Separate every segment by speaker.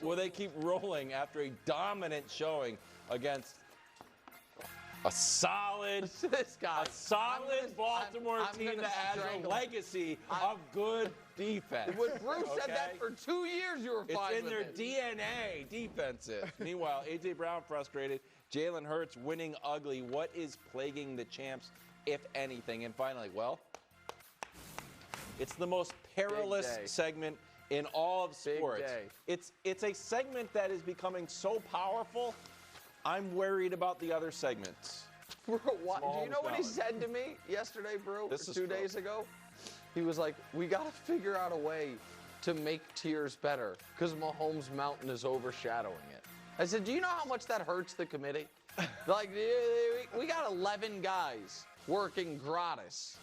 Speaker 1: Will they keep rolling after a dominant showing against a solid Baltimore team that has a legacy of good defense?
Speaker 2: When Bruce said that for 2 years, you were fine
Speaker 1: It's in
Speaker 2: with
Speaker 1: their
Speaker 2: it.
Speaker 1: DNA, defensive. Meanwhile, A.J. Brown frustrated. Jalen Hurts winning ugly. What is plaguing the champs, if anything? And finally, well, it's the most perilous segment in all of sports. It's a segment that is becoming so powerful, I'm worried about the other segments.
Speaker 2: Bro, do you know what he said to me yesterday, bro?
Speaker 1: This is
Speaker 2: 2 days ago? He was like, we got to figure out a way to make tiers better because Mahomes Mountain is overshadowing it. I said, do you know how much that hurts the committee? Like, we got 11 guys working gratis,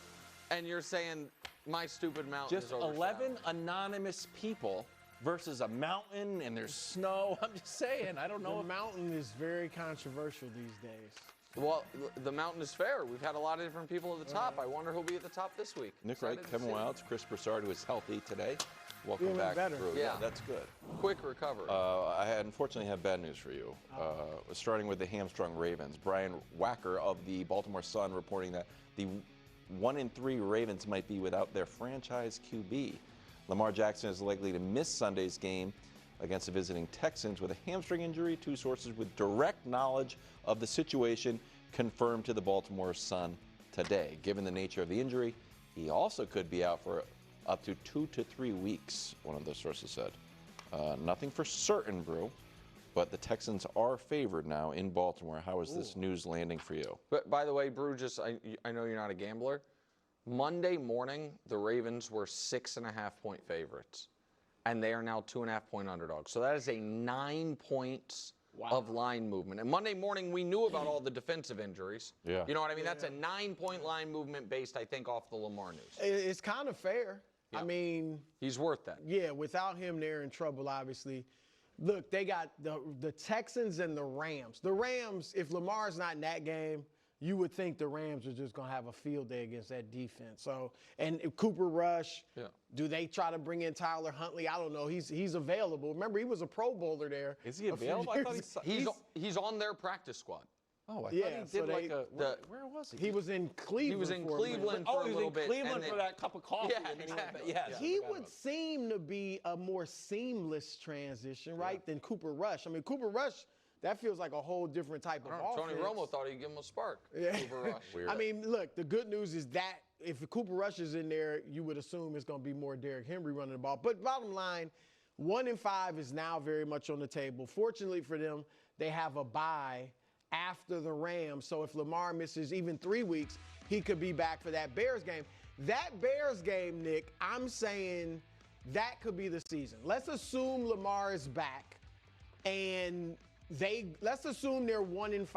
Speaker 2: and you're saying my stupid mountain is overshadowing.
Speaker 1: Just 11 anonymous people versus a mountain, and there's snow. I'm just saying, I don't know.
Speaker 3: The mountain is very controversial these days.
Speaker 2: Well, the mountain is fair. We've had a lot of different people at the top. I wonder who'll be at the top this week.
Speaker 1: Nick Wright, Kevin Wilds, Chris Broussard, who is healthy today. Welcome back, Drew.
Speaker 2: Yeah,
Speaker 1: that's good.
Speaker 2: Quick recovery.
Speaker 1: I unfortunately have bad news for you. Starting with the hamstrung Ravens. Brian Wacker of the Baltimore Sun reporting that the 1-3 Ravens might be without their franchise QB. Lamar Jackson is likely to miss Sunday's game against the visiting Texans with a hamstring injury. Two sources with direct knowledge of the situation confirmed to the Baltimore Sun today. Given the nature of the injury, he also could be out for up to 2 to 3 weeks, one of those sources said. Nothing for certain, Brew, but the Texans are favored now in Baltimore. How is this news landing for you?
Speaker 2: But by the way, Brew, I know you're not a gambler. Monday morning, the Ravens were 6.5-point favorites, and they are now 2.5-point underdogs. So that is a 9 points of line movement. And Monday morning, we knew about all the defensive injuries.
Speaker 1: Yeah.
Speaker 2: You know what I mean? That's a 9-point line movement based, I think, off the Lamar news.
Speaker 3: It's kind of fair. Yeah. I mean,
Speaker 2: he's worth that.
Speaker 3: Yeah, without him, they're in trouble, obviously. Look, they got the Texans and the Rams. The Rams, if Lamar's not in that game, you would think the Rams are just going to have a field day against that defense. So, and if Cooper Rush, do they try to bring in Tyler Huntley? I don't know. He's available. Remember, he was a Pro Bowler there.
Speaker 1: Is he available? I thought
Speaker 2: he's on their practice squad.
Speaker 1: Oh, I thought he did where was he?
Speaker 3: He was in Cleveland.
Speaker 2: He was in Cleveland for a little bit.
Speaker 1: Oh, he was in Cleveland for that cup of coffee.
Speaker 2: Yeah, exactly.
Speaker 1: Yes.
Speaker 3: He would seem to be a more seamless transition, right, than Cooper Rush. I mean, Cooper Rush, that feels like a whole different type of offense.
Speaker 2: Tony Romo thought he'd give him a spark.
Speaker 3: Yeah.
Speaker 2: Cooper Rush.
Speaker 3: Weird. I mean, look, the good news is that if Cooper Rush is in there, you would assume it's going to be more Derrick Henry running the ball. But bottom line, 1-5 is now very much on the table. Fortunately for them, they have a bye after the Rams. So if Lamar misses even 3 weeks, he could be back for that Bears game. That Bears game, Nick, I'm saying that could be the season. Let's assume Lamar is back, and let's assume they're 1-5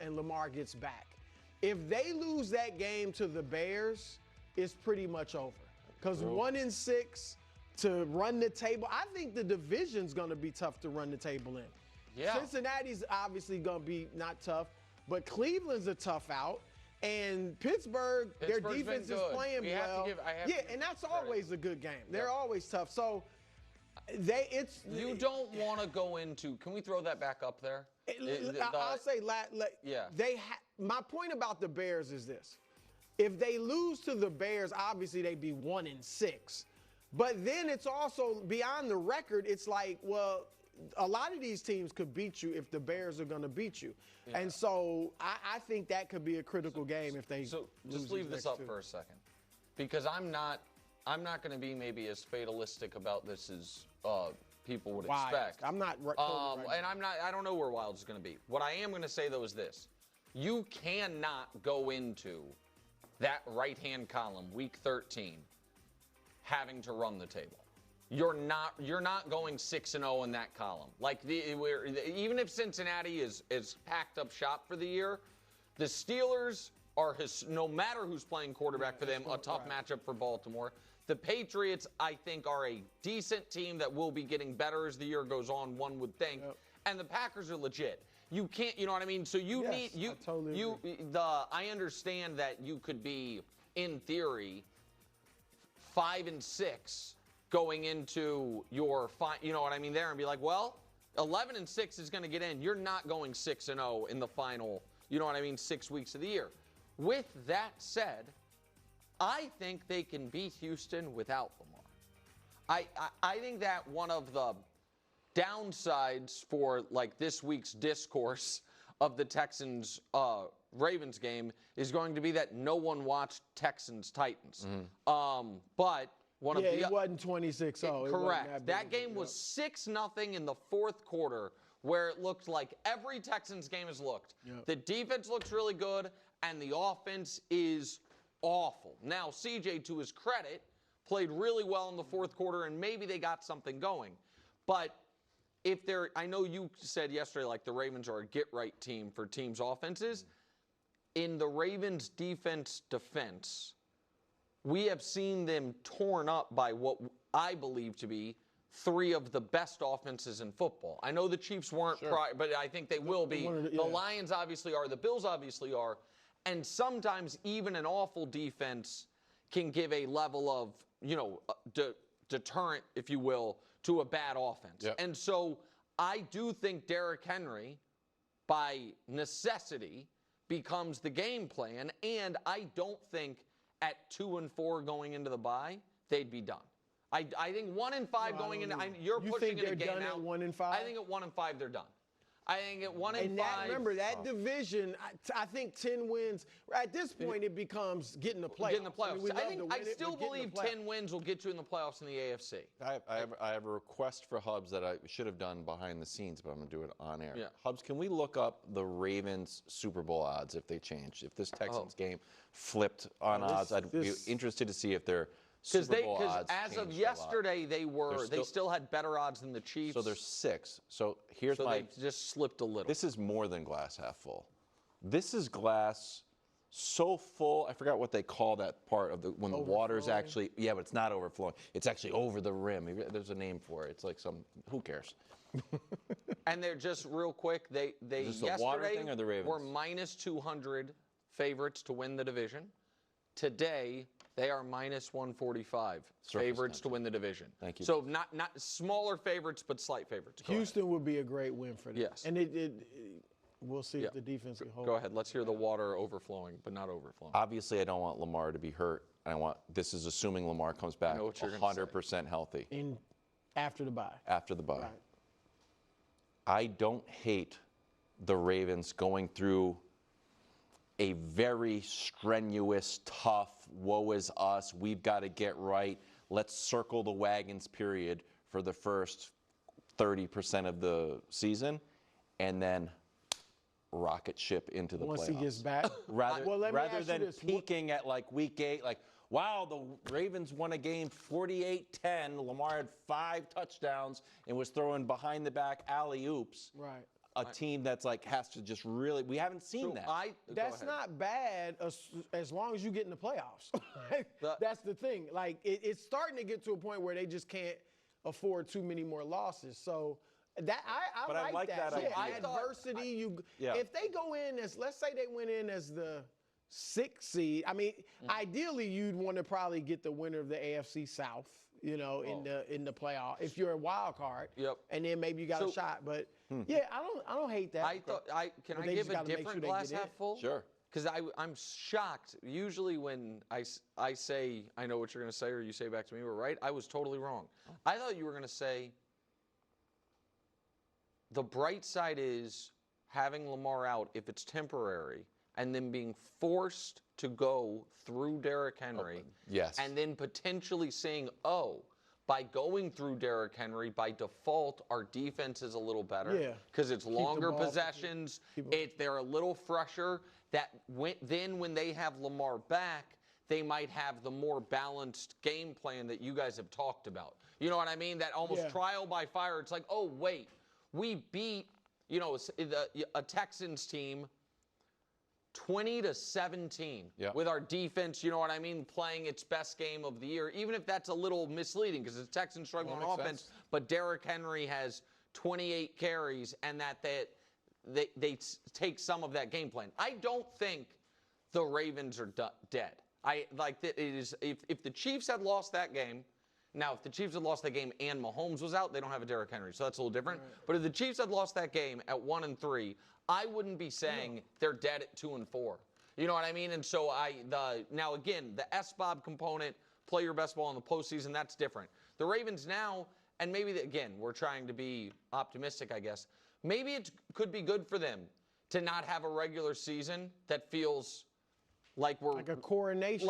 Speaker 3: and Lamar gets back. If they lose that game to the Bears, it's pretty much over. Because 1-6 to run the table, I think the division's going to be tough to run the table in.
Speaker 2: Yeah.
Speaker 3: Cincinnati's obviously going to be not tough, but Cleveland's a tough out. And Pittsburgh, their defense is playing well. And that's always a good game. They're always tough. So
Speaker 2: you don't want to go into. Can we throw that back up there?
Speaker 3: I'll say my point about the Bears is this. If they lose to the Bears, obviously they'd be 1-6. But then it's also beyond the record, it's like, well, a lot of these teams could beat you if the Bears are going to beat you. Yeah. And so I think that could be a critical game if they
Speaker 2: just leave this up for a second. Because I'm not going to be maybe as fatalistic about this as people would expect.
Speaker 3: I'm not
Speaker 2: I don't know where Wilds is going to be. What I am going to say though is this. You cannot go into that right-hand column, week 13, having to run the table. You're not going 6-0 in that column. Like even if Cincinnati is packed up shop for the year, the Steelers are no matter who's playing quarterback for them, a tough matchup for Baltimore. The Patriots, I think, are a decent team that will be getting better as the year goes on, one would think. Yep. And the Packers are legit. You can't, you know what I mean? So I understand that you could be, in theory, 5-6 going into your, you know what I mean, there, and be like, well, 11-6 is going to get in. You're not going 6-0 in the final, 6 weeks of the year. With that said, I think they can beat Houston without Lamar. I think that one of the downsides for this week's discourse of the Texans Ravens game is going to be that no one watched Texans Titans. But one of the
Speaker 3: it wasn't 26-0.
Speaker 2: Correct. That game was 6-0 in the fourth quarter, where it looked like every Texans game has looked. The defense looks really good, and the offense is awful. Now, CJ, to his credit, played really well in the fourth quarter, and maybe they got something going. But I know you said yesterday, the Ravens are a get-right team for teams' offenses. In the Ravens' defense, we have seen them torn up by what I believe to be three of the best offenses in football. I know the Chiefs weren't, but I think they will be. The Lions obviously are. The Bills obviously are. And sometimes even an awful defense can give a level of, deterrent, if you will, to a bad offense. And so I do think Derrick Henry, by necessity, becomes the game plan. And I don't think at 2-4 going into the bye, they'd be done. I think 1-5 going into. You're pushing it again now.
Speaker 3: You think they're done at 1-5?
Speaker 2: I think at 1-5 they're done. I think at 1-5.
Speaker 3: And remember that division. I think 10 wins. At this point, it becomes getting the playoffs.
Speaker 2: Getting the playoffs. I still believe 10 wins will get you in the playoffs in the AFC.
Speaker 1: I have a request for Hubs that I should have done behind the scenes, but I'm going to do it on air. Hubs, can we look up the Ravens Super Bowl odds if they changed? If this Texans game flipped on odds, I'd be interested to see if they're Because
Speaker 2: as of yesterday, they still had better odds than the Chiefs.
Speaker 1: So there's 6. So here's
Speaker 2: they just slipped a little.
Speaker 1: This is more than glass half full. This is glass so full. I forgot what they call that part of when the water's actually. Yeah, but it's not overflowing. It's actually over the rim. There's a name for it. It's like who cares?
Speaker 2: And they're just real quick. They yesterday
Speaker 1: the water thing or the Ravens?
Speaker 2: Were -200 favorites to win the division. Today, they are -145 favorites to win the division.
Speaker 1: Thank you.
Speaker 2: So not smaller favorites, but slight favorites.
Speaker 3: Houston would be a great win for them.
Speaker 2: Yes.
Speaker 3: And we'll see if the defense can hold.
Speaker 2: Go ahead. Let's hear the water overflowing, but not overflowing.
Speaker 1: Obviously, I don't want Lamar to be hurt. This is assuming Lamar comes back 100% healthy.
Speaker 3: After the bye.
Speaker 1: After the bye.
Speaker 3: Right.
Speaker 1: I don't hate the Ravens going through a very strenuous, tough, woe is us, we've got to get right, let's circle the wagons period for the first 30% of the season, and then rocket ship into the playoffs.
Speaker 3: Once he gets back?
Speaker 1: rather than peaking at week 8, wow, the Ravens won a game 48-10, Lamar had 5 touchdowns and was throwing behind-the-back alley-oops.
Speaker 3: Right.
Speaker 1: A team that's has to just really. We haven't seen that.
Speaker 3: That's not bad as long as you get in the playoffs. That's the thing. It's starting to get to a point where they just can't afford too many more losses. So that I like that. So adversity. If they go in as, let's say they went in as the 6th seed. I mean, ideally you'd want to probably get the winner of the AFC South. In the playoff, if you're a wild card, and then maybe you got a shot. But I don't hate that.
Speaker 2: Can I give a different glass half full?
Speaker 1: Sure.
Speaker 2: Because I'm shocked. Usually when I say I know what you're going to say, or you say back to me, we're right. I was totally wrong. I thought you were going to say the bright side is having Lamar out if it's temporary, and then being forced to go through Derrick Henry.
Speaker 1: Yes. And
Speaker 2: then potentially saying, by going through Derrick Henry, by default, our defense is a little better.
Speaker 3: Yeah.
Speaker 2: Because it's longer possessions. They're a little fresher. Then when they have Lamar back, they might have the more balanced game plan that you guys have talked about. You know what I mean? That almost trial by fire. It's like, oh, wait, we beat, a Texans team 20-17 with our defense, you know what I mean, playing its best game of the year, even if that's a little misleading because the Texans struggling on offense, but Derrick Henry has 28 carries and they take some of that game plan. I don't think the Ravens are dead. I like that it is if the Chiefs had lost that game, Now, if the Chiefs had lost that game and Mahomes was out, they don't have a Derrick Henry, so that's a little different. Right. But if the Chiefs had lost that game at 1-3, I wouldn't be saying they're dead at 2-4. You know what I mean? And so now again, the SBOB component, play your best ball in the postseason, that's different. The Ravens now, and maybe again, we're trying to be optimistic, I guess. Maybe it could be good for them to not have a regular season that feels like we're
Speaker 3: like a coronation.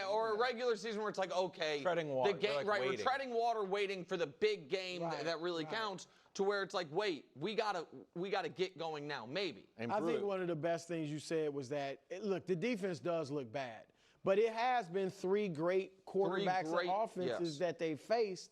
Speaker 2: Or a regular season where it's like, okay,
Speaker 1: treading water.
Speaker 2: The game, right, we're treading water, waiting for the big game that really counts. To where it's like, wait, we gotta get going now, maybe.
Speaker 3: I think one of the best things you said was that, look, the defense does look bad, but it has been three great quarterbacks and offenses that they faced,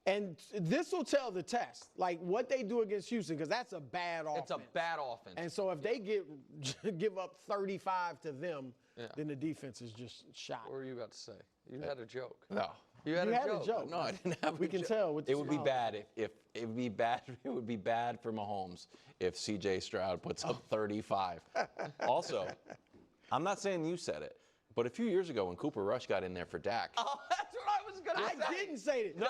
Speaker 3: and this will tell the test, like what they do against Houston, because that's a bad offense.
Speaker 2: It's a bad offense.
Speaker 3: And so if they give up 35 to them, then the defense is just shot.
Speaker 2: What were you about to say? You had a joke.
Speaker 1: No.
Speaker 2: You had a joke.
Speaker 1: No, I didn't have a joke.
Speaker 3: We can tell.
Speaker 1: It would be bad if it would be bad. It would be bad for Mahomes if C.J. Stroud puts up 35. Also, I'm not saying you said it, but a few years ago when Cooper Rush got in there for Dak.
Speaker 2: Oh, that's what I was gonna say.
Speaker 3: I didn't say it.
Speaker 1: No,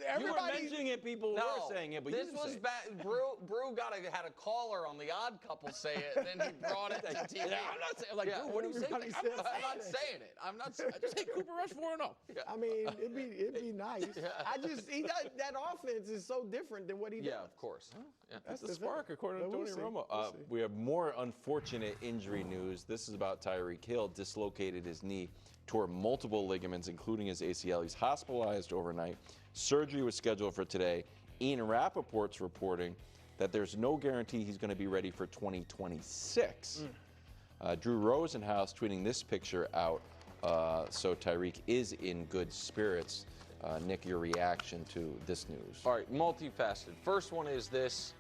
Speaker 3: Everybody,
Speaker 1: you were mentioning it. People were saying it, but
Speaker 2: this
Speaker 1: you didn't
Speaker 2: was
Speaker 1: say it.
Speaker 2: bad. Brew had a caller on The Odd Couple say it, and then he brought it to TV.
Speaker 1: Yeah, I'm not saying Brew, what are you saying?
Speaker 2: I'm not saying it. I'm not saying it.
Speaker 1: I just say Cooper Rush 4-0.
Speaker 3: I mean, it'd be nice. That offense is so different than what he does.
Speaker 2: Yeah, of course. Yeah.
Speaker 1: That's the spark, according to Tony Romo. We have more unfortunate injury news. This is about Tyreek Hill. Dislocated his knee, tore multiple ligaments, including his ACL. He's hospitalized overnight. Surgery was scheduled for today. Ian Rappaport's reporting that there's no guarantee he's going to be ready for 2026. Drew Rosenhaus tweeting this picture out. So Tyreek is in good spirits. Nick, your reaction to this news?
Speaker 2: All right, multifaceted. First one is this.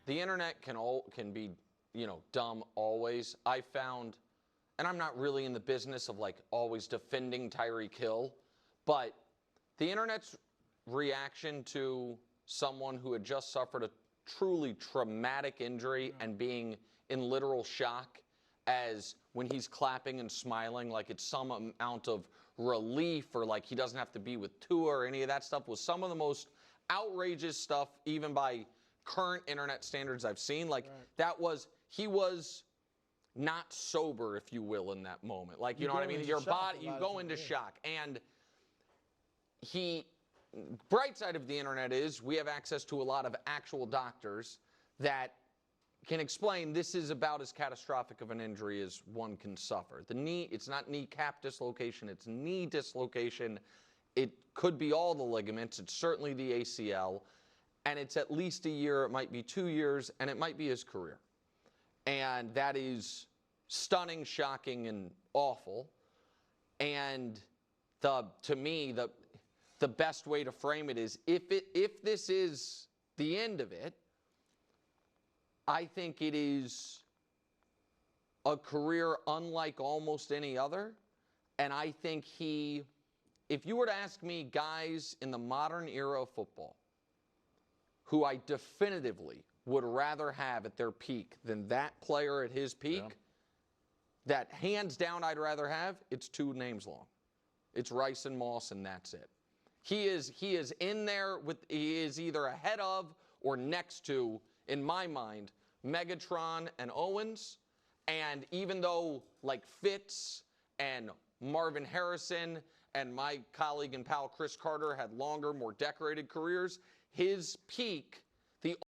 Speaker 2: The internet can be, dumb always. I found, and I'm not really in the business of always defending Tyreek Hill, but the internet's reaction to someone who had just suffered a truly traumatic injury and being in literal shock, as when he's clapping and smiling like it's some amount of relief, or like he doesn't have to be with Tua or any of that stuff, was some of the most outrageous stuff, even by current internet standards I've seen. He was not sober, if you will, in that moment. You know what I mean? Your body, you go into shock. And bright side of the internet is we have access to a lot of actual doctors that can explain this is about as catastrophic of an injury as one can suffer. The knee, it's not kneecap dislocation, it's knee dislocation. It could be all the ligaments, it's certainly the ACL, and it's at least a year, it might be 2 years, and it might be his career. And that is stunning, shocking, and awful. And to me, the best way to frame it is if this is the end of it, I think it is a career unlike almost any other. And I think if you were to ask me guys in the modern era of football who I definitively would rather have at their peak than that player at his peak, that hands down I'd rather have, it's two names long. It's Rice and Moss, and that's it. He is in there he is either ahead of or next to, in my mind, Megatron and Owens. And even though Fitz and Marvin Harrison and my colleague and pal Chris Carter had longer, more decorated careers, his peak